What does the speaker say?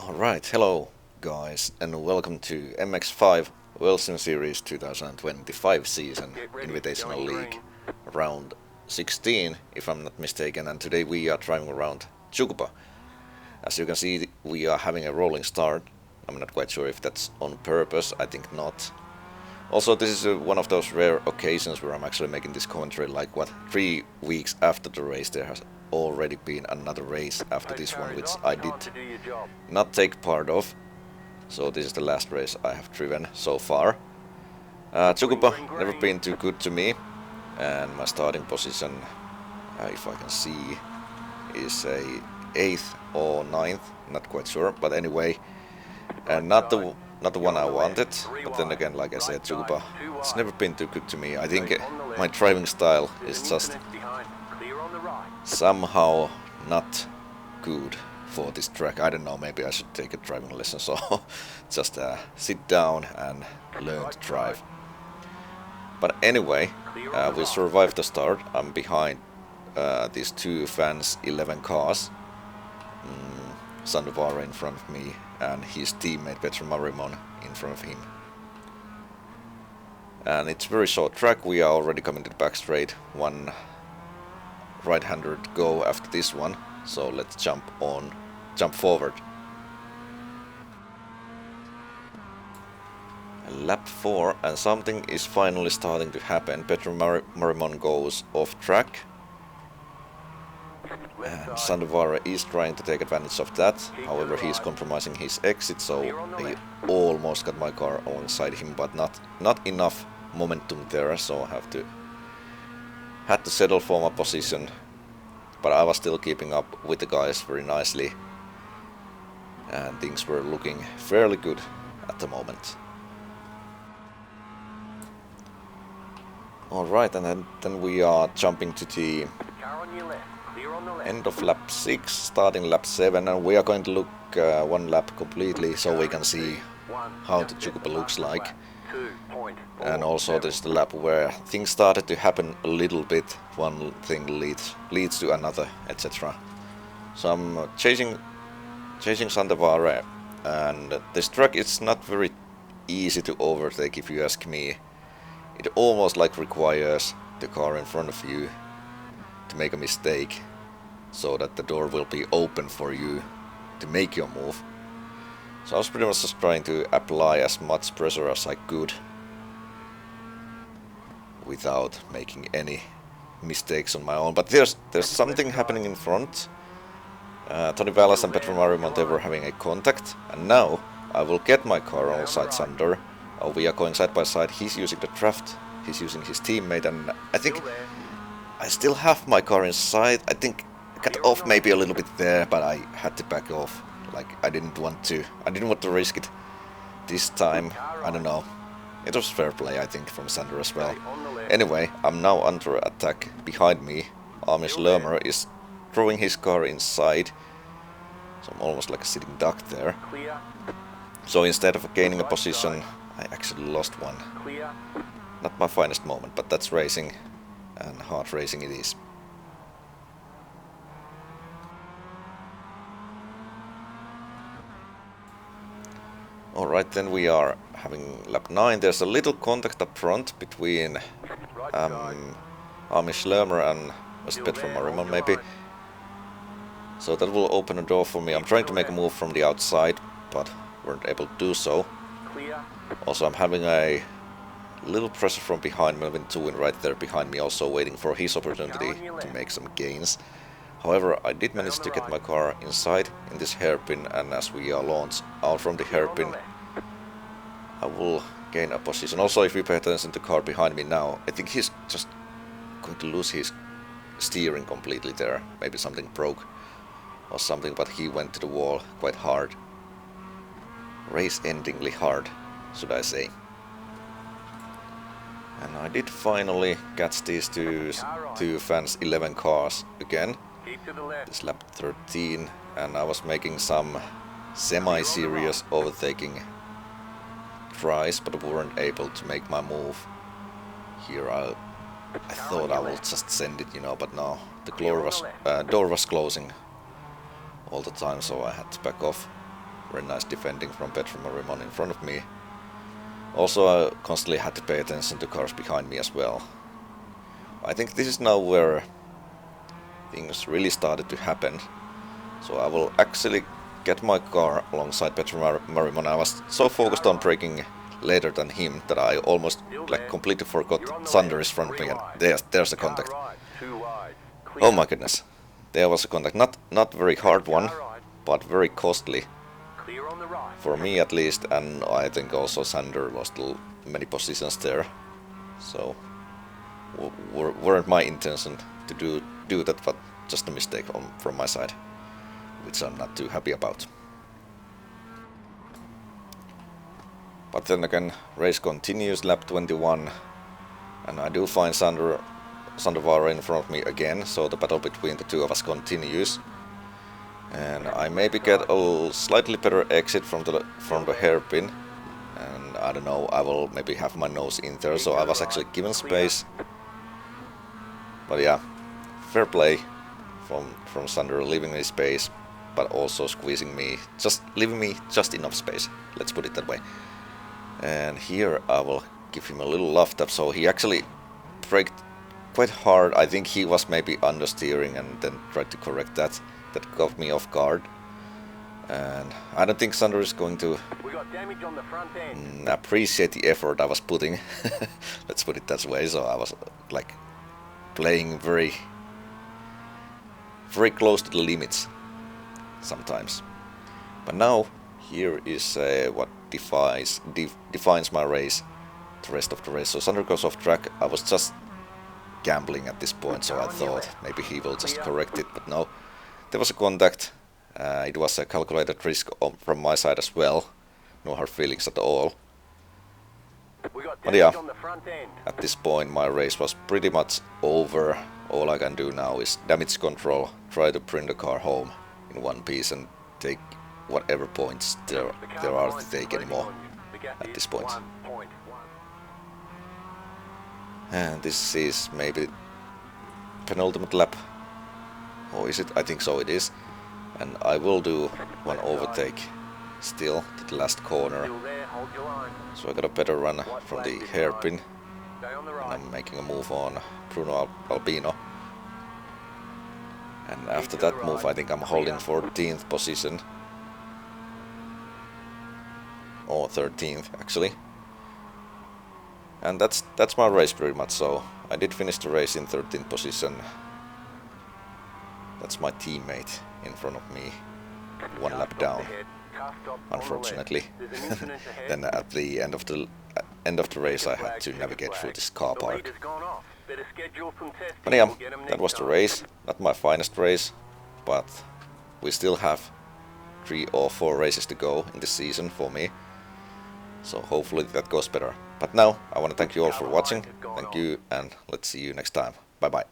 Alright, hello guys, and welcome to MX5 Wilson Series 2025 season Invitational League round 16, if I'm not mistaken, and today we are driving around Tsukuba. As you can see, we are having a rolling start. I'm not quite sure if that's on purpose, I think not. Also, this is one of those rare occasions where I'm actually making this commentary, like 3 weeks after the race. There has already been another race after this one, which I did not take part of. So this is the last race I have driven so far. Tsukuba never been too good to me, and my starting position, if I can see, is a 8th or 9th, not quite sure, but anyway, not the one I wanted. But then again, like I said, Tsukuba, it's never been too good to me. I think my driving style is just somehow not good for this track. I don't know, maybe I should take a driving lesson, so just sit down and learn to drive. But anyway, we survived the start. I'm behind these two fans, 11 cars. Sandovara in front of me and his teammate Petr Marimon in front of him. And it's a very short track. We are already coming to the back straight. One right-hander to go after this one. So let's jump forward. Lap 4, and something is finally starting to happen. Petr Marimon goes off track. And Sandovara is trying to take advantage of that. However, he is compromising his exit, so I almost got my car alongside him, but not enough momentum there, so I had to settle for my position. But I was still keeping up with the guys very nicely, and things were looking fairly good at the moment. Alright, and then we are jumping to the end of lap 6, starting lap 7, and we are going to look one lap completely so we can see how the Tsukuba looks like. And also there's the lap where things started to happen a little bit, one thing leads to another, etc. So I'm chasing Sandovara, and this track is not very easy to overtake if you ask me. It almost like requires the car in front of you to make a mistake, so that the door will be open for you to make your move. So I was pretty much just trying to apply as much pressure as I could without making any mistakes on my own. But there's something happening in front. Tony Vallas and Petr Marimon, they were having a contact, and now I will get my car alongside Sander. We are going side by side. He's using the draft, he's using his teammate, and I think I still have my car inside. I think I got off maybe a little bit there, but I had to back off. Like, I didn't want to risk it this time. I don't know. It was fair play, I think, from Sander as well. Anyway, I'm now under attack behind me. Amish Lermer is throwing his car inside, so I'm almost like a sitting duck there. So instead of gaining a position, I actually lost one. Not my finest moment, but that's racing, and hard racing it is. Alright, then we are having lap 9. There's a little contact up front between Amish Lermer and Petr Marimon maybe. So that will open a door for me. I'm trying to make a move from the outside, but weren't able to do so. Also, I'm having a little pressure from behind. Melvin Tuin right there behind me, also waiting for his opportunity to make some gains. However, I did manage to get my car inside in this hairpin, and as we are launched out from the hairpin, I will gain a position. Also, if you pay attention to the car behind me now, I think he's just going to lose his steering completely there. Maybe something broke or something, but he went to the wall quite hard. Race-endingly hard, should I say. And I did finally catch these two fans, 11 cars again. This lap 13, and I was making some semi-serious overtaking tries, but weren't able to make my move. Here I thought I would just send it, but no, the door was closing all the time, so I had to back off Very nice defending from Petr Marimon in front of me. Also, I constantly had to pay attention to cars behind me as well. I think this is now where things really started to happen. So I will actually get my car alongside Petr Marimon. I was so focused on braking later than him that I almost completely forgot Sander is in front of me, and there's a contact. Oh my goodness. There was a contact. Not very hard one, but very costly. For me at least, and I think also Sander lost many positions there. So weren't my intention to do that, but just a mistake from my side, which I'm not too happy about. But then again, race continues, lap 21, and I do find Sander Vara in front of me again, so the battle between the two of us continues. And I maybe get a slightly better exit from the hairpin, and I don't know, I will maybe have my nose in there, so I was actually given space. But yeah, fair play from Sander, leaving me space, but also squeezing me, leaving me just enough space, let's put it that way. And here I will give him a little love tap, so he actually braked quite hard. I think he was maybe understeering and then tried to correct that. That caught me off guard. And I don't think Sander is going to appreciate the effort I was putting. Let's put it that way. So I was like playing very close to the limits sometimes. But now here is what defines my race, the rest of the race. So Sander goes off track. I was just gambling at this point, so I thought maybe he will just correct it, but no. There was a contact. It was a calculated risk from my side as well. No hard feelings at all. But yeah, at this point my race was pretty much over. All I can do now is damage control, try to bring the car home in one piece and take whatever points there are to take anymore at this point. And this is maybe penultimate lap. Or is it? I think so it is. And I will do one overtake still to the last corner. So I got a better run from the hairpin. And I'm making a move on Bruno Albino. And after that move I think I'm holding 14th position. Or 13th actually. And that's my race pretty much, so I did finish the race in 13th position. That's my teammate in front of me, one lap down, unfortunately. Then at the end of the race I had to navigate through this car park. But yeah, that was the race, not my finest race, but we still have 3 or 4 races to go in this season for me. So hopefully that goes better. But now I want to thank you all for watching. Thank you, and let's see you next time. Bye bye.